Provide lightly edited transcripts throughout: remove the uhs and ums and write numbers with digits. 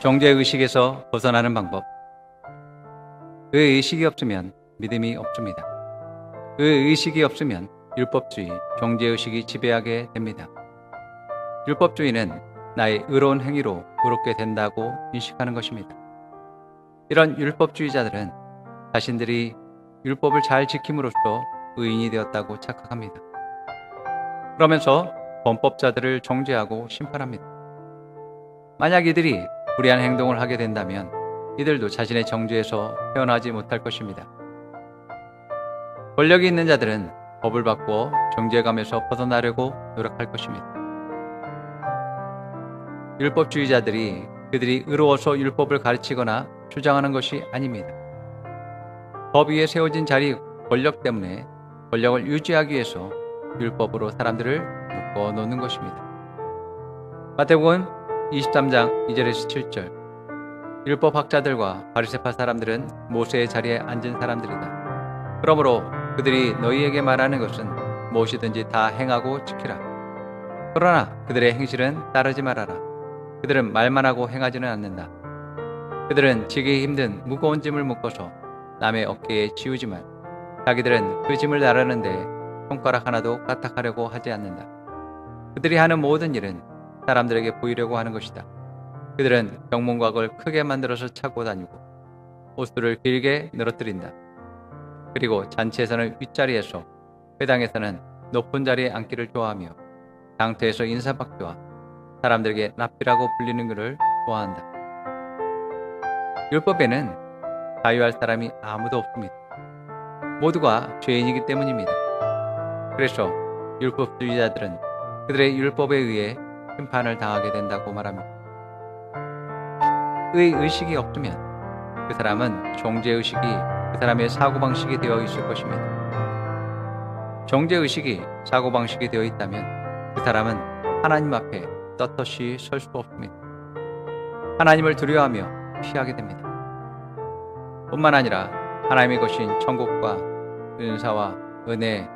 정죄의식에서 벗어나는 방법. 의식이 없으면 믿음이 없습니다. 의식이 없으면 율법주의, 정죄의식이 지배하게 됩니다. 율법주의는 나의 의로운 행위로 의롭게 된다고 인식하는 것입니다. 이런 율법주의자들은 자신들이 율법을 잘 지킴으로써 의인이 되었다고 착각합니다. 그러면서 범법자들을 정죄하고 심판합니다. 만약 이들이 불의한 행동을 하게 된다면 이들도 자신의 정죄에서 헤어나지 못할 것입니다. 권력이 있는 자들은 법을 바꾸어 정죄감에서 벗어나려고 노력할 것입니다. 율법주의자들이 그들이 의로워서 율법을 가르치거나 주장하는 것이 아닙니다. 법 위에 세워진 자리 권력 때문에 권력을 유지하기 위해서 율법으로 사람들을 묶어 놓는 것입니다. 마태복음 23장 2절에서 7절. 율법학자들과 바리새파 사람들은 모세의 자리에 앉은 사람들이다. 그러므로 그들이 너희에게 말하는 것은 무엇이든지 다 행하고 지키라. 그러나 그들의 행실은 따르지 말아라. 그들은 말만 하고 행하지는 않는다. 그들은 지기 힘든 무거운 짐을 묶어서 남의 어깨에 지우지만 자기들은 그 짐을 나르는데 손가락 하나도 까딱하려고 하지 않는다. 그들이 하는 모든 일은 사람들에게 보이려고 하는 것이다. 그들은 병문곽을 크게 만들어서 차고 다니고 옷수를 길게 늘어뜨린다. 그리고 잔치에서는 윗자리에서, 회당에서는 높은 자리에 앉기를 좋아하며 장터에서 인사받기와 사람들에게 납비라고 불리는 것을 좋아한다. 율법에는 자유할 사람이 아무도 없습니다. 모두가 죄인이기 때문입니다. 그래서 율법주의자들은 그들의 율법에 의해 심판을 당하게 된다고 말합니다. 의식이 없으면 그 사람은 정죄의식이 그 사람의 사고방식이 되어 있을 것입니다. 정죄의식이 사고방식이 되어 있다면 그 사람은 하나님 앞에 떳떳이 설 수 없습니다. 하나님을 두려워하며 피하게 됩니다. 뿐만 아니라 하나님의 것인 천국과 은사와 은혜,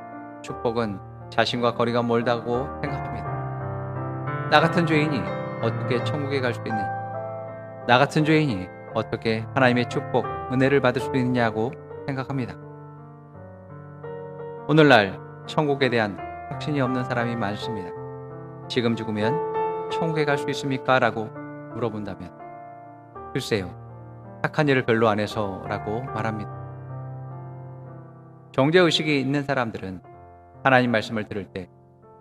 축복은 자신과 거리가 멀다고 생각합니다. 나 같은 죄인이 어떻게 천국에 갈 수 있느냐? 나 같은 죄인이 어떻게 하나님의 축복, 은혜를 받을 수 있느냐고 생각합니다. 오늘날 천국에 대한 확신이 없는 사람이 많습니다. 지금 죽으면 천국에 갈 수 있습니까? 라고 물어본다면 글쎄요, 착한 일을 별로 안 해서 라고 말합니다. 정죄의식이 있는 사람들은 하나님 말씀을 들을 때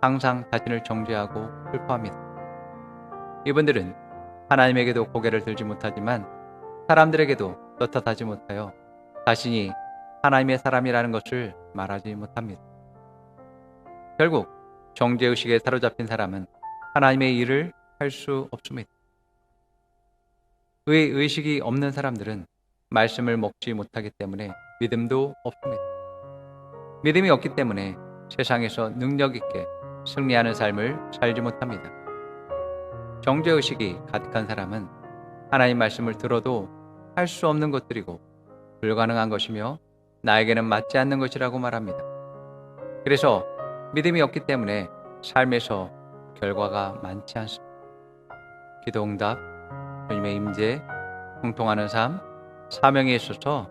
항상 자신을 정죄하고 슬퍼합니다. 이분들은 하나님에게도 고개를 들지 못하지만 사람들에게도 떳떳하지 못하여 자신이 하나님의 사람이라는 것을 말하지 못합니다. 결국 정죄의식에 사로잡힌 사람은 하나님의 일을 할 수 없습니다. 의식이 없는 사람들은 말씀을 먹지 못하기 때문에 믿음도 없습니다. 믿음이 없기 때문에 세상에서 능력 있게 승리하는 삶을 살지 못합니다. 정죄의식이 가득한 사람은 하나님 말씀을 들어도 할 수 없는 것들이고 불가능한 것이며 나에게는 맞지 않는 것이라고 말합니다. 그래서 믿음이 없기 때문에 삶에서 결과가 많지 않습니다. 기도응답, 주님의 임재, 형통하는 삶, 사명에 있어서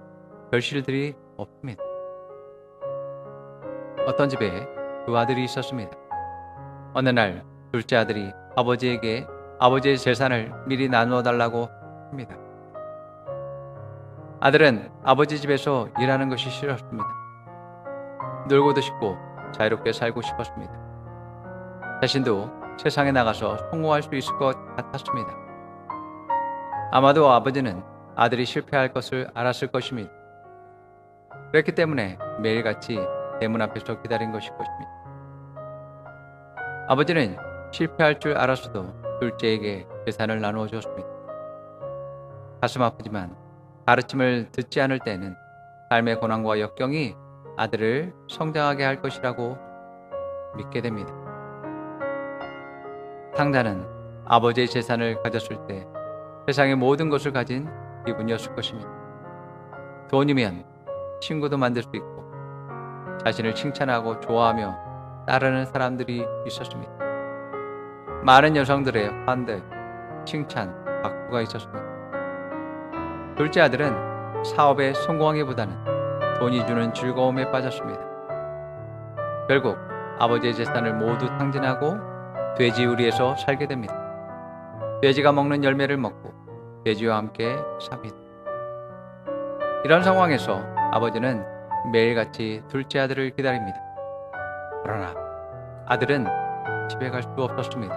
결실들이 없습니다. 어떤 집에 두 아들이 있었습니다. 어느 날 둘째 아들이 아버지에게 아버지의 재산을 미리 나누어 달라고 합니다. 아들은 아버지 집에서 일하는 것이 싫었습니다. 놀고도 싶고 자유롭게 살고 싶었습니다. 자신도 세상에 나가서 성공할 수 있을 것 같았습니다. 아마도 아버지는 아들이 실패할 것을 알았을 것입니다. 그렇기 때문에 매일같이 대문 앞에서 기다린 것일 것입니다. 아버지는 실패할 줄 알았어도 둘째에게 재산을 나누어 주었습니다. 가슴 아프지만 가르침을 듣지 않을 때는 삶의 고난과 역경이 아들을 성장하게 할 것이라고 믿게 됩니다. 상자는 아버지의 재산을 가졌을 때 세상의 모든 것을 가진 기분이었을 것입니다. 돈이면 친구도 만들 수 있고 자신을 칭찬하고 좋아하며 따르는 사람들이 있었습니다. 많은 여성들의 환대, 칭찬, 박수가 있었습니다. 둘째 아들은 사업에 성공하기보다는 돈이 주는 즐거움에 빠졌습니다. 결국 아버지의 재산을 모두 탕진하고 돼지우리에서 살게 됩니다. 돼지가 먹는 열매를 먹고 돼지와 함께 삽니다. 이런 상황에서 아버지는 매일같이 둘째 아들을 기다립니다. 그러나 아들은 집에 갈 수 없었습니다.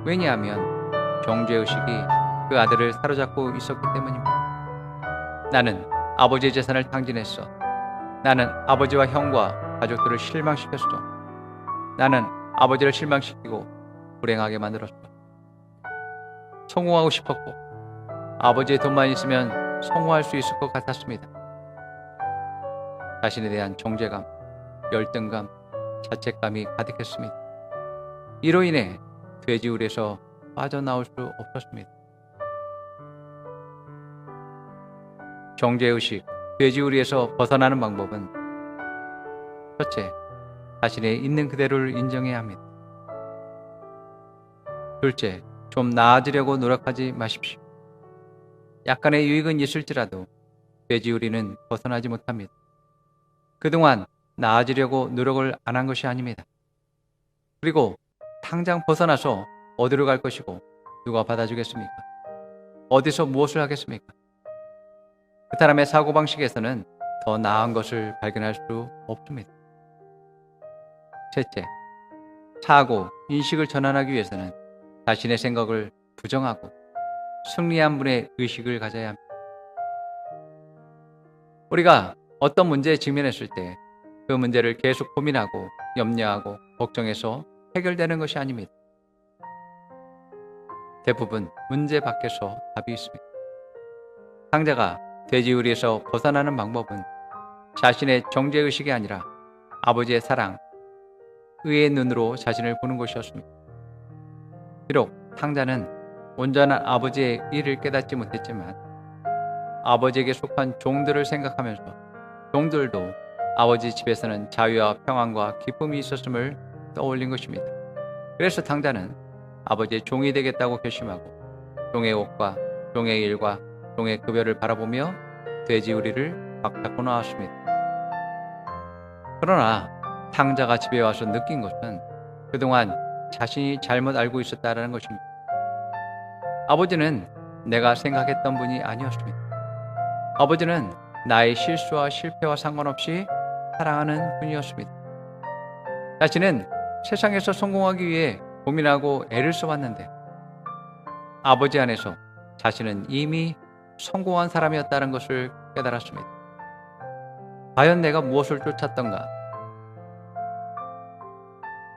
왜냐하면 정죄의식이 그 아들을 사로잡고 있었기 때문입니다. 나는 아버지의 재산을 탕진했어. 나는 아버지와 형과 가족들을 실망시켰어. 나는 아버지를 실망시키고 불행하게 만들었어. 성공하고 싶었고 아버지의 돈만 있으면 성공할 수 있을 것 같았습니다. 자신에 대한 정죄감, 열등감, 자책감이 가득했습니다. 이로 인해 돼지우리에서 빠져나올 수 없었습니다. 정죄의식, 돼지우리에서 벗어나는 방법은 첫째, 자신의 있는 그대로를 인정해야 합니다. 둘째, 좀 나아지려고 노력하지 마십시오. 약간의 유익은 있을지라도 돼지우리는 벗어나지 못합니다. 그동안 나아지려고 노력을 안 한 것이 아닙니다. 그리고 당장 벗어나서 어디로 갈 것이고 누가 받아주겠습니까? 어디서 무엇을 하겠습니까? 그 사람의 사고방식에서는 더 나은 것을 발견할 수 없습니다. 셋째, 사고, 인식을 전환하기 위해서는 자신의 생각을 부정하고 승리한 분의 의식을 가져야 합니다. 우리가 어떤 문제에 직면했을 때 그 문제를 계속 고민하고 염려하고 걱정해서 해결되는 것이 아닙니다. 대부분 문제 밖에서 답이 있습니다. 상자가 돼지우리에서 벗어나는 방법은 자신의 정죄의식이 아니라 아버지의 사랑, 의의 눈으로 자신을 보는 것이었습니다. 비록 탕자는 온전한 아버지의 일을 깨닫지 못했지만 아버지에게 속한 종들을 생각하면서 종들도 아버지 집에서는 자유와 평안과 기쁨이 있었음을 떠올린 것입니다. 그래서 탕자는 아버지의 종이 되겠다고 결심하고 종의 옷과 종의 일과 종의 급여를 바라보며 돼지우리를 박잡고 나왔습니다. 그러나 탕자가 집에 와서 느낀 것은 그동안 자신이 잘못 알고 있었다는 것입니다. 아버지는 내가 생각했던 분이 아니었습니다. 아버지는 나의 실수와 실패와 상관없이 사랑하는 분이었습니다. 자신은 세상에서 성공하기 위해 고민하고 애를 써왔는데 아버지 안에서 자신은 이미 성공한 사람이었다는 것을 깨달았습니다. 과연 내가 무엇을 쫓았던가?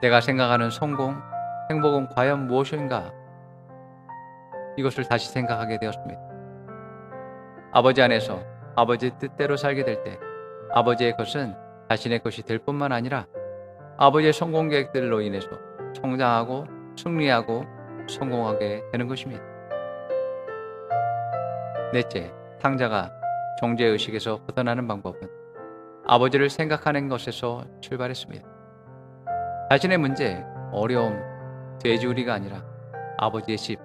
내가 생각하는 성공, 행복은 과연 무엇인가? 이것을 다시 생각하게 되었습니다. 아버지 안에서 아버지의 뜻대로 살게 될 때 아버지의 것은 자신의 것이 될 뿐만 아니라 아버지의 성공 계획들로 인해서 성장하고 승리하고 성공하게 되는 것입니다. 넷째, 탕자가 정죄의식에서 벗어나는 방법은 아버지를 생각하는 것에서 출발했습니다. 자신의 문제, 어려움, 돼지우리가 아니라 아버지의 집,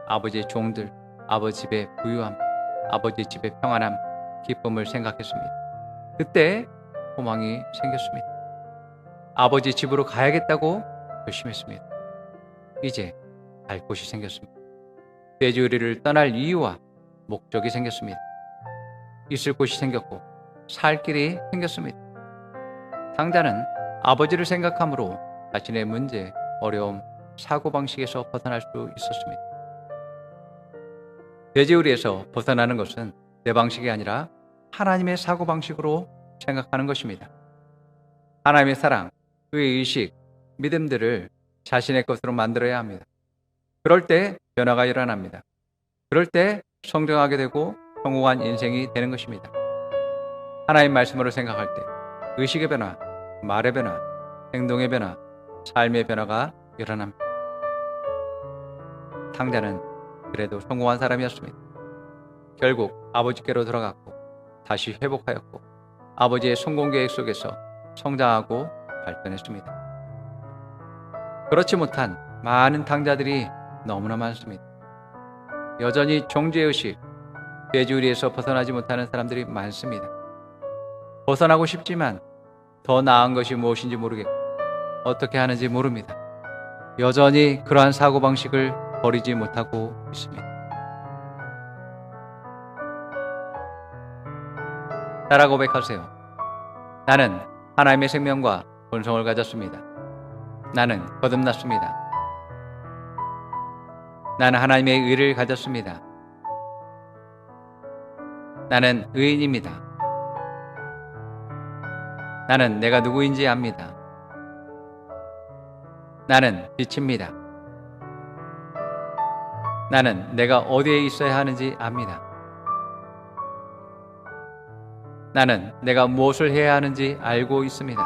아버지의 종들, 아버지 집의 부유함, 아버지 집의 평안함, 기쁨을 생각했습니다. 그때 소망이 생겼습니다. 아버지 집으로 가야겠다고 결심했습니다. 이제 갈 곳이 생겼습니다. 돼지우리를 떠날 이유와 목적이 생겼습니다. 있을 곳이 생겼고 살 길이 생겼습니다. 탕자는 아버지를 생각함으로 자신의 문제, 어려움, 사고방식에서 벗어날 수 있었습니다. 돼지우리에서 벗어나는 것은 내 방식이 아니라 하나님의 사고방식으로 생각하는 것입니다. 하나님의 사랑, 그의 의식, 믿음들을 자신의 것으로 만들어야 합니다. 그럴 때 변화가 일어납니다. 그럴 때 성장하게 되고 성공한 인생이 되는 것입니다. 하나님 말씀으로 생각할 때 의식의 변화, 말의 변화, 행동의 변화, 삶의 변화가 일어납니다. 탕자는 그래도 성공한 사람이었습니다. 결국 아버지께로 돌아갔고 다시 회복하였고 아버지의 성공 계획 속에서 성장하고 발전했습니다. 그렇지 못한 많은 탕자들이 너무나 많습니다. 여전히 정죄의식, 돼지우리에서 벗어나지 못하는 사람들이 많습니다. 벗어나고 싶지만 더 나은 것이 무엇인지 모르겠고 어떻게 하는지 모릅니다. 여전히 그러한 사고방식을 버리지 못하고 있습니다. 따라 고백하세요. 나는 하나님의 생명과 본성을 가졌습니다. 나는 거듭났습니다. 나는 하나님의 의를 가졌습니다. 나는 의인입니다. 나는 내가 누구인지 압니다. 나는 빛입니다. 나는 내가 어디에 있어야 하는지 압니다. 나는 내가 무엇을 해야 하는지 알고 있습니다.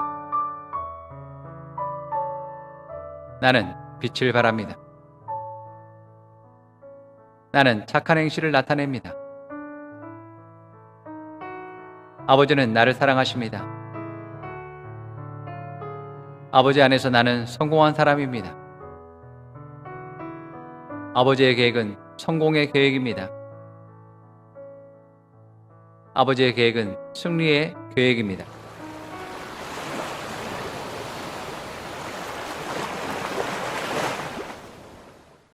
나는 빛을 바랍니다. 나는 착한 행실을 나타냅니다. 아버지는 나를 사랑하십니다. 아버지 안에서 나는 성공한 사람입니다. 아버지의 계획은 성공의 계획입니다. 아버지의 계획은 승리의 계획입니다.